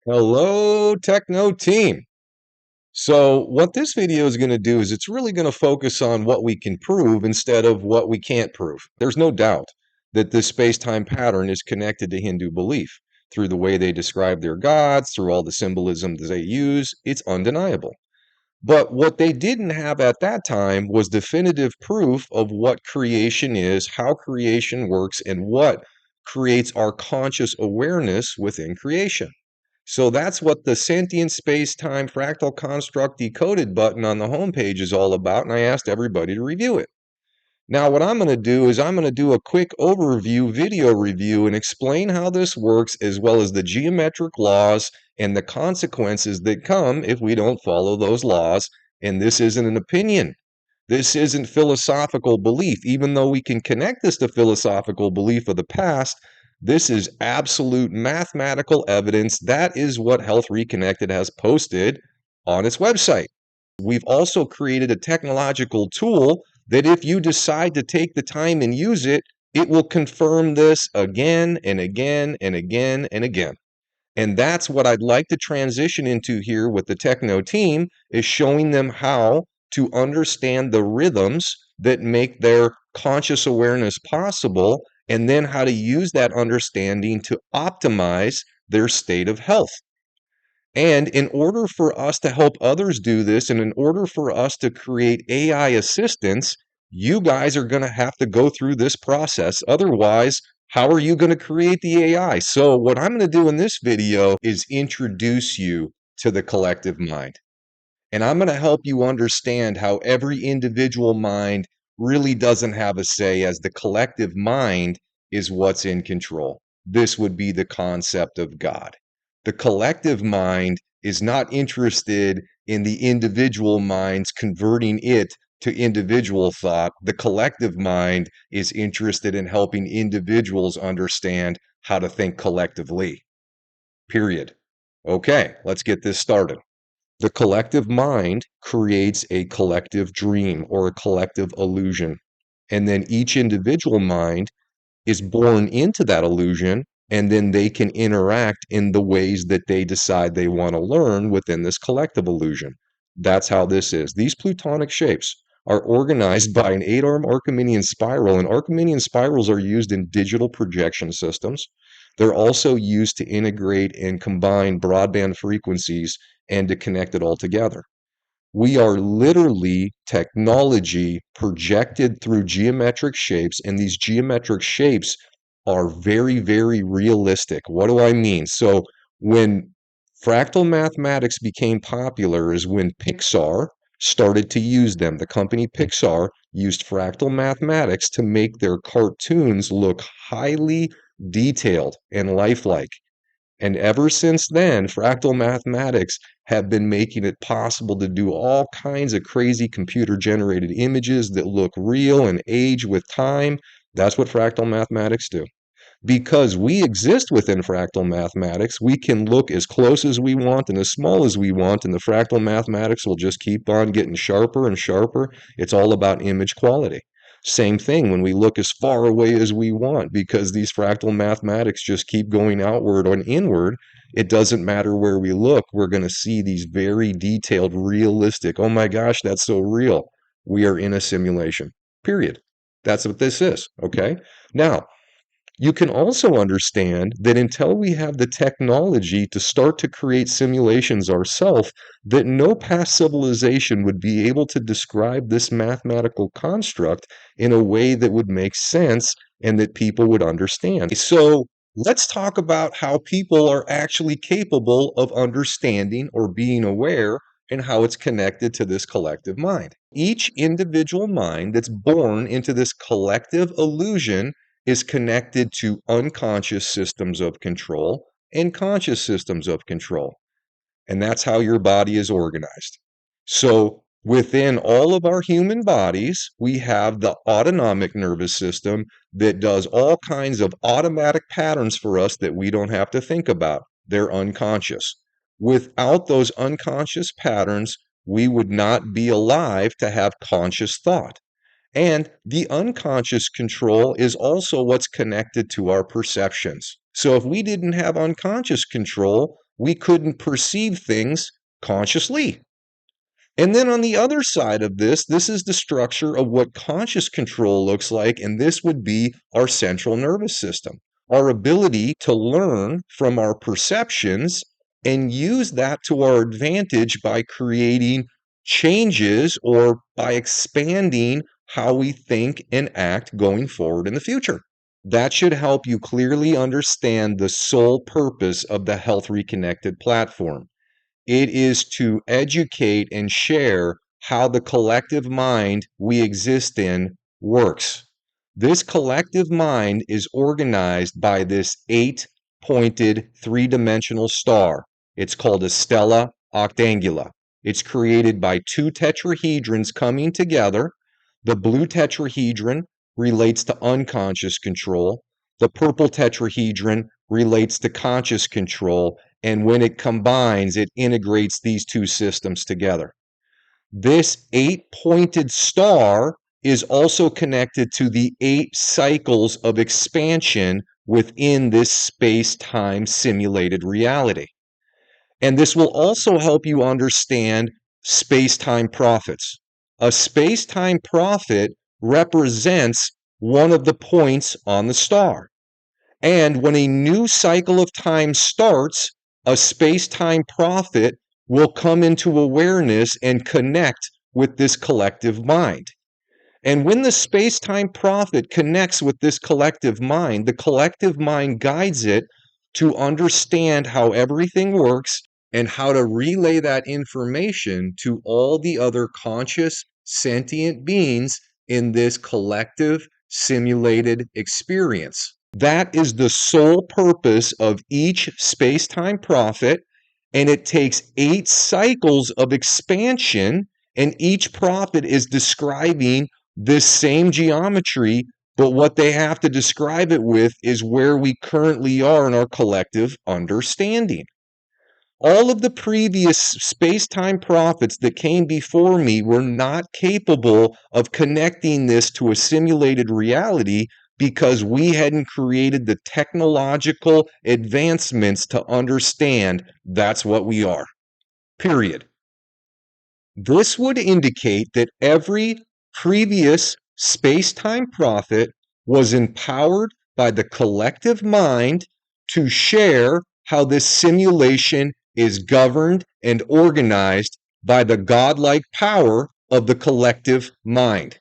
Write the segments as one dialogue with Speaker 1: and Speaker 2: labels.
Speaker 1: Hello, Techno team. So what this video is going to do is it's really going to focus on what we can prove instead of what we can't prove. There's no doubt that this space-time pattern is connected to Hindu belief through the way they describe their gods, through all the symbolism that they use. It's undeniable. But what they didn't have at that time was definitive proof of what creation is, how creation works, and what creates our conscious awareness within creation. So that's what the sentient space-time fractal construct decoded button on the homepage is all about, and I asked everybody to review it. Now, what I'm going to do is I'm going to do a quick overview video review and explain how this works, as well as the geometric laws and the consequences that come if we don't follow those laws. And this isn't an opinion. This isn't philosophical belief. Even though we can connect this to philosophical belief of the past, this is absolute mathematical evidence. That is what Health Reconnected has posted on its website. We've also created a technological tool that if you decide to take the time and use it, it will confirm this again and again and again and again. And that's what I'd like to transition into here with the Techno team, is showing them how to understand the rhythms that make their conscious awareness possible, and then how to use that understanding to optimize their state of health. And in order for us to help others do this, and in order for us to create AI assistants, you guys are going to have to go through this process. Otherwise, how are you going to create the AI? So what I'm going to do in this video is introduce you to the collective mind. And I'm going to help you understand how every individual mind really doesn't have a say, as the collective mind is what's in control. This would be the concept of God. The collective mind is not interested in the individual minds converting it to individual thought. The collective mind is interested in helping individuals understand how to think collectively. Period. Okay, let's get this started. The collective mind creates a collective dream or a collective illusion. And then each individual mind is born into that illusion, and then they can interact in the ways that they decide they want to learn within this collective illusion. That's how this is. These plutonic shapes are organized by an 8-arm Archimedean spiral, and Archimedean spirals are used in digital projection systems. They're also used to integrate and combine broadband frequencies and to connect it all together. We are literally technology projected through geometric shapes, and these geometric shapes are very, very realistic. What do I mean? So when fractal mathematics became popular is when Pixar started to use them. The company Pixar used fractal mathematics to make their cartoons look highly detailed and lifelike. And ever since then, fractal mathematics have been making it possible to do all kinds of crazy computer-generated images that look real and age with time. That's what fractal mathematics do. Because we exist within fractal mathematics, we can look as close as we want and as small as we want, and the fractal mathematics will just keep on getting sharper and sharper. It's all about image quality. Same thing when we look as far away as we want, because these fractal mathematics just keep going outward and inward. It doesn't matter where we look, we're going to see these very detailed, realistic, oh my gosh, that's so real. We are in a simulation, period. That's what this is, okay? Now, you can also understand that until we have the technology to start to create simulations ourselves, that no past civilization would be able to describe this mathematical construct in a way that would make sense and that people would understand. So let's talk about how people are actually capable of understanding or being aware, and how it's connected to this collective mind. Each individual mind that's born into this collective illusion is connected to unconscious systems of control and conscious systems of control. And that's how your body is organized. So within all of our human bodies, we have the autonomic nervous system that does all kinds of automatic patterns for us that we don't have to think about. They're unconscious. Without those unconscious patterns, we would not be alive to have conscious thought. And the unconscious control is also what's connected to our perceptions. So if we didn't have unconscious control, we couldn't perceive things consciously. And then on the other side of this is the structure of what conscious control looks like, and this would be our central nervous system, our ability to learn from our perceptions and use that to our advantage by creating changes or by expanding how we think and act going forward in the future. That should help you clearly understand the sole purpose of the Health Reconnected platform. It is to educate and share how the collective mind we exist in works. This collective mind is organized by this 8-pointed three-dimensional star. It's called a stella octangula. It's created by two tetrahedrons coming together. The blue tetrahedron relates to unconscious control. The purple tetrahedron relates to conscious control. And when it combines, it integrates these two systems together. This 8-pointed star is also connected to the 8 cycles of expansion within this space-time simulated reality. And this will also help you understand space-time profits. A space-time profit represents one of the points on the star. And when a new cycle of time starts, a space-time prophet will come into awareness and connect with this collective mind. And when the space-time prophet connects with this collective mind, the collective mind guides it to understand how everything works and how to relay that information to all the other conscious, sentient beings in this collective simulated experience. That is the sole purpose of each space-time prophet, and it takes 8 cycles of expansion, and each prophet is describing this same geometry, but what they have to describe it with is where we currently are in our collective understanding. All of the previous space-time prophets that came before me were not capable of connecting this to a simulated reality because we hadn't created the technological advancements to understand that's what we are. Period. This would indicate that every previous space-time prophet was empowered by the collective mind to share how this simulation is governed and organized by the godlike power of the collective mind.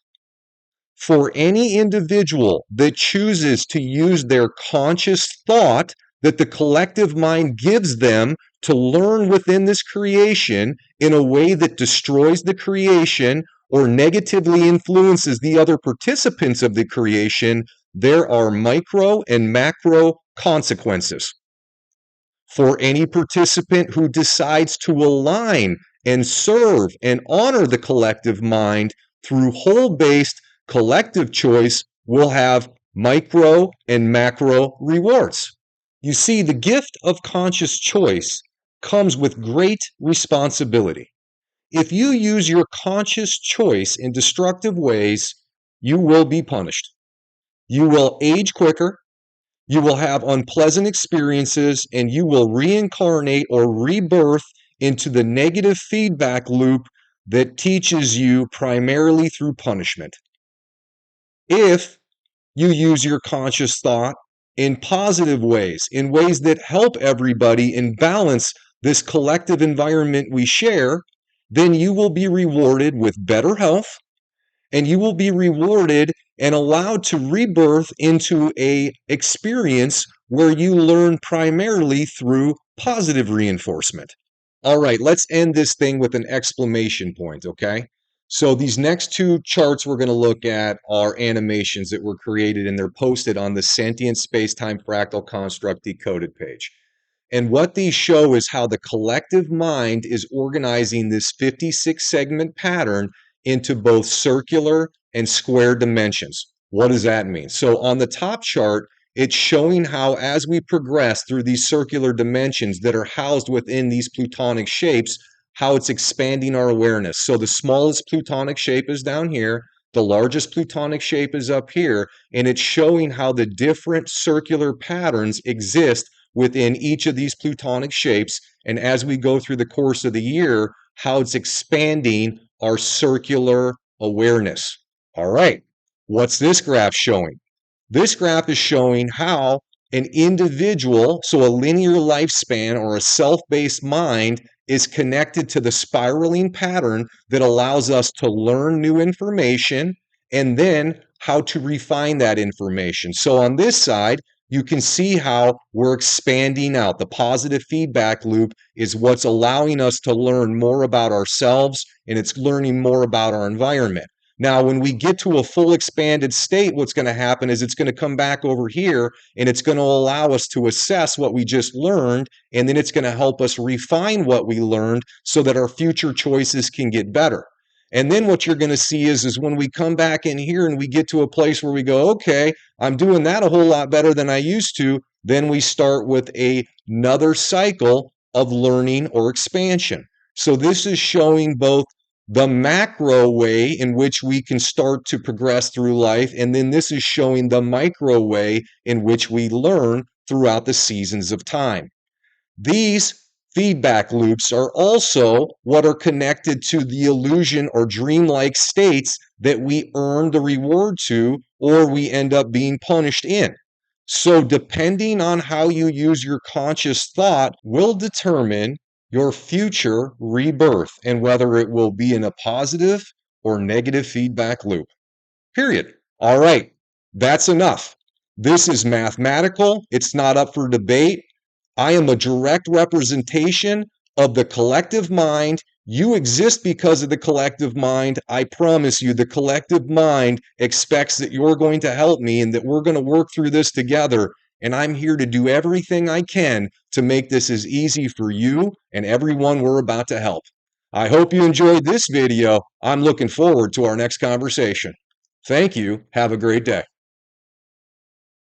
Speaker 1: For any individual that chooses to use their conscious thought that the collective mind gives them to learn within this creation in a way that destroys the creation or negatively influences the other participants of the creation, there are micro and macro consequences. For any participant who decides to align and serve and honor the collective mind through whole-based collective choice, will have micro and macro rewards. You see, the gift of conscious choice comes with great responsibility. If you use your conscious choice in destructive ways, you will be punished. You will age quicker, you will have unpleasant experiences, and you will reincarnate or rebirth into the negative feedback loop that teaches you primarily through punishment. If you use your conscious thought in positive ways, in ways that help everybody and balance this collective environment we share, then you will be rewarded with better health, and you will be rewarded and allowed to rebirth into an experience where you learn primarily through positive reinforcement. All right, let's end this thing with an exclamation point, okay? So these next 2 charts we're going to look at are animations that were created, and they're posted on the Sentient Spacetime Fractal Construct Decoded page. And what these show is how the collective mind is organizing this 56-segment pattern into both circular and square dimensions. What does that mean? So on the top chart, it's showing how as we progress through these circular dimensions that are housed within these plutonic shapes, how it's expanding our awareness. So the smallest plutonic shape is down here, the largest plutonic shape is up here, and it's showing how the different circular patterns exist within each of these plutonic shapes. And as we go through the course of the year, how it's expanding our circular awareness. All right, what's this graph showing? This graph is showing how an individual, so a linear lifespan or a self-based mind, is connected to the spiraling pattern that allows us to learn new information and then how to refine that information. So on this side, you can see how we're expanding out. The positive feedback loop is what's allowing us to learn more about ourselves, and it's learning more about our environment. Now, when we get to a full expanded state, what's going to happen is it's going to come back over here and it's going to allow us to assess what we just learned. And then it's going to help us refine what we learned so that our future choices can get better. And then what you're going to see is when we come back in here and we get to a place where we go, okay, I'm doing that a whole lot better than I used to. Then we start with another cycle of learning or expansion. So this is showing both the macro way in which we can start to progress through life. And then this is showing the micro way in which we learn throughout the seasons of time. These feedback loops are also what are connected to the illusion or dreamlike states that we earn the reward to, or we end up being punished in. So depending on how you use your conscious thought will determine your future rebirth and whether it will be in a positive or negative feedback loop. Period. All right, that's enough. This is mathematical. It's not up for debate. I am a direct representation of the collective mind. You exist because of the collective mind. I promise you, the collective mind expects that you're going to help me and that we're going to work through this together. And I'm here to do everything I can to make this as easy for you and everyone we're about to help. I hope you enjoyed this video. I'm looking forward to our next conversation. Thank you. Have a great day.